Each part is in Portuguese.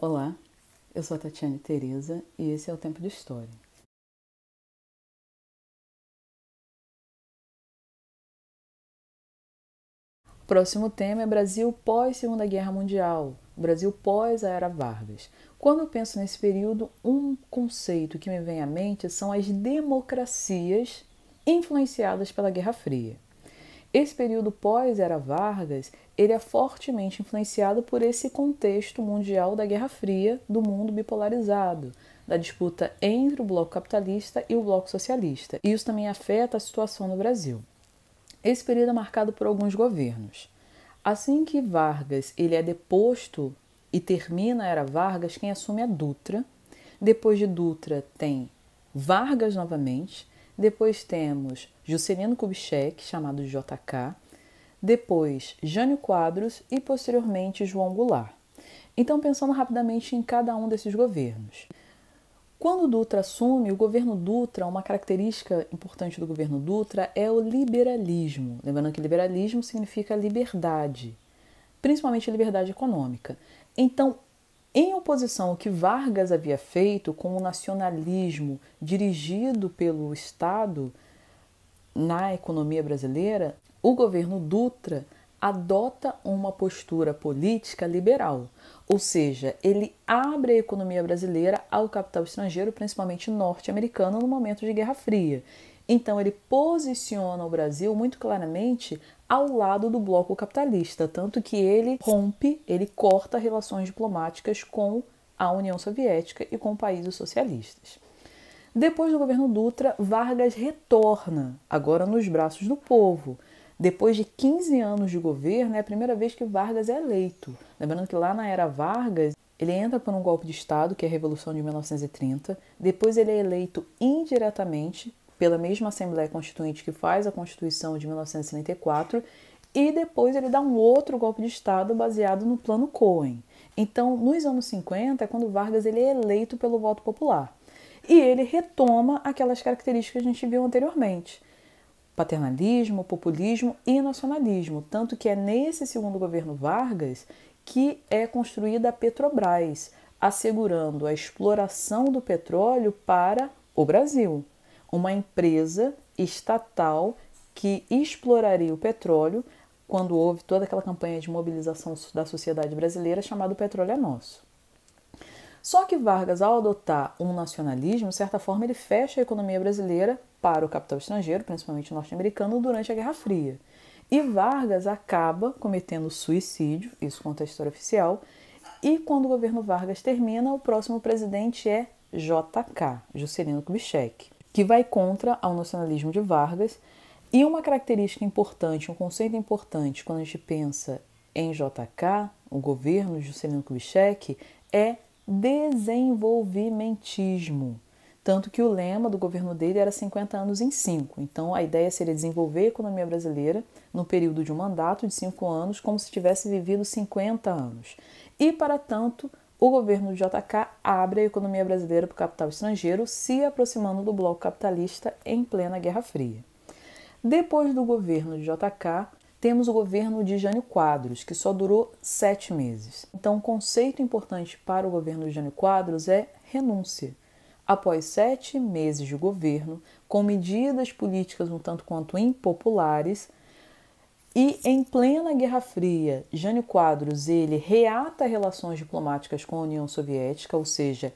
Olá, eu sou a Tatiane Tereza e esse é o Tempo de História. O próximo tema é Brasil pós-Segunda Guerra Mundial, Brasil pós a Era Vargas. Quando eu penso nesse período, um conceito que me vem à mente são as democracias influenciadas pela Guerra Fria. Esse período pós-Era Vargas, ele é fortemente influenciado por esse contexto mundial da Guerra Fria, do mundo bipolarizado, da disputa entre o bloco capitalista e o bloco socialista. E isso também afeta a situação no Brasil. Esse período é marcado por alguns governos. Assim que Vargas ele é deposto e termina a Era Vargas, quem assume é Dutra. Depois de Dutra tem Vargas novamente. Depois temos Juscelino Kubitschek, chamado de JK. Depois Jânio Quadros e posteriormente João Goulart. Então, pensando rapidamente em cada um desses governos. Quando Dutra assume, o governo Dutra, uma característica importante do governo Dutra é o liberalismo. Lembrando que liberalismo significa liberdade, principalmente liberdade econômica. Então, em oposição ao que Vargas havia feito com o nacionalismo dirigido pelo Estado na economia brasileira, o governo Dutra adota uma postura política liberal, ou seja, ele abre a economia brasileira ao capital estrangeiro, principalmente norte-americano, no momento de Guerra Fria. Então ele posiciona o Brasil muito claramente ao lado do bloco capitalista, tanto que ele rompe, ele corta relações diplomáticas com a União Soviética e com países socialistas. Depois do governo Dutra, Vargas retorna, agora nos braços do povo. Depois de 15 anos de governo, é a primeira vez que Vargas é eleito. Lembrando que lá na era Vargas, ele entra por um golpe de Estado, que é a Revolução de 1930. Depois ele é eleito indiretamente pela mesma Assembleia Constituinte que faz a Constituição de 1934. E depois ele dá um outro golpe de Estado baseado no Plano Cohen. Então, nos anos 50, é quando Vargas ele é eleito pelo voto popular. E ele retoma aquelas características que a gente viu anteriormente. Paternalismo, populismo e nacionalismo. Tanto que é nesse segundo governo Vargas que é construída a Petrobras, assegurando a exploração do petróleo para o Brasil. Uma empresa estatal que exploraria o petróleo quando houve toda aquela campanha de mobilização da sociedade brasileira chamada O Petróleo é Nosso. Só que Vargas, ao adotar um nacionalismo, de certa forma, ele fecha a economia brasileira para o capital estrangeiro, principalmente norte-americano, durante a Guerra Fria. E Vargas acaba cometendo suicídio, isso conta a história oficial, e quando o governo Vargas termina, o próximo presidente é JK, Juscelino Kubitschek, que vai contra o nacionalismo de Vargas. E uma característica importante, um conceito importante quando a gente pensa em JK, o governo de Juscelino Kubitschek, é desenvolvimentismo. Tanto que o lema do governo dele era 50 anos em 5. Então a ideia seria desenvolver a economia brasileira no período de um mandato de 5 anos, como se tivesse vivido 50 anos. E, para tanto, o governo de JK abre a economia brasileira para o capital estrangeiro, se aproximando do bloco capitalista em plena Guerra Fria. Depois do governo de JK, temos o governo de Jânio Quadros, que só durou 7 meses. Então, um conceito importante para o governo de Jânio Quadros é renúncia. Após 7 meses de governo, com medidas políticas um tanto quanto impopulares, e em plena Guerra Fria, Jânio Quadros ele reata relações diplomáticas com a União Soviética, ou seja,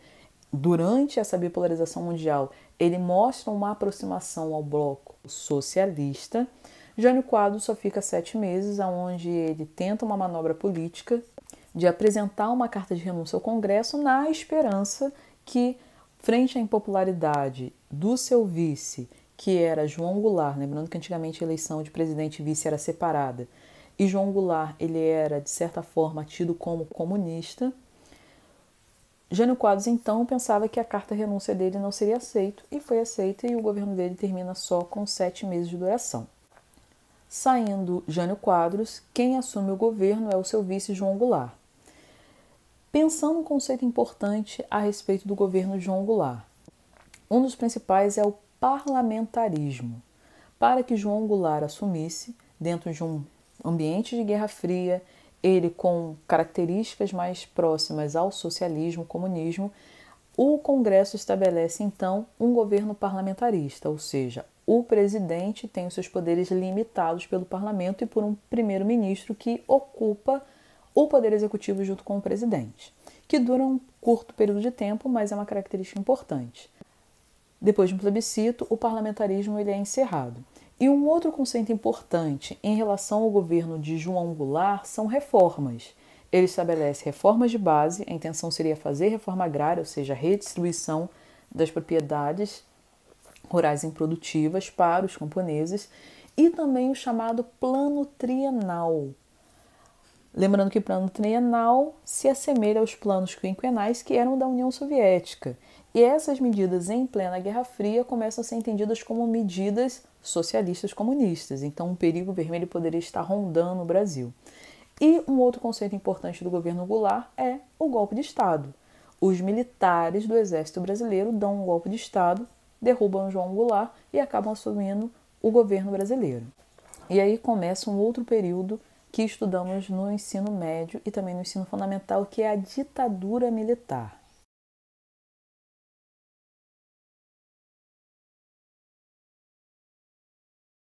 durante essa bipolarização mundial, ele mostra uma aproximação ao bloco socialista. Jânio Quadros só fica 7 meses, onde ele tenta uma manobra política de apresentar uma carta de renúncia ao Congresso na esperança que, frente à impopularidade do seu vice, que era João Goulart, lembrando que antigamente a eleição de presidente e vice era separada, e João Goulart ele era, de certa forma, tido como comunista, Jânio Quadros, então, pensava que a carta de renúncia dele não seria aceita, e foi aceita, e o governo dele termina só com 7 meses de duração. Saindo Jânio Quadros, quem assume o governo é o seu vice João Goulart. Pensando um conceito importante a respeito do governo de João Goulart, um dos principais é o parlamentarismo. Para que João Goulart assumisse, dentro de um ambiente de Guerra Fria, ele com características mais próximas ao socialismo, comunismo, o Congresso estabelece então um governo parlamentarista, ou seja, o presidente tem os seus poderes limitados pelo parlamento e por um primeiro-ministro que ocupa o poder executivo junto com o presidente, que dura um curto período de tempo, mas é uma característica importante. Depois de um plebiscito, o parlamentarismo ele é encerrado. E um outro conceito importante em relação ao governo de João Goulart são reformas. Ele estabelece reformas de base, a intenção seria fazer reforma agrária, ou seja, a redistribuição das propriedades rurais improdutivas para os camponeses, e também o chamado plano trienal. Lembrando que o plano trienal se assemelha aos planos quinquenais que eram da União Soviética. E essas medidas em plena Guerra Fria começam a ser entendidas como medidas socialistas comunistas. Então, um perigo vermelho poderia estar rondando o Brasil. E um outro conceito importante do governo Goulart é o golpe de Estado. Os militares do Exército Brasileiro dão um golpe de Estado, derrubam João Goulart e acabam assumindo o governo brasileiro. E aí começa um outro período que estudamos no ensino médio e também no ensino fundamental, que é a ditadura militar.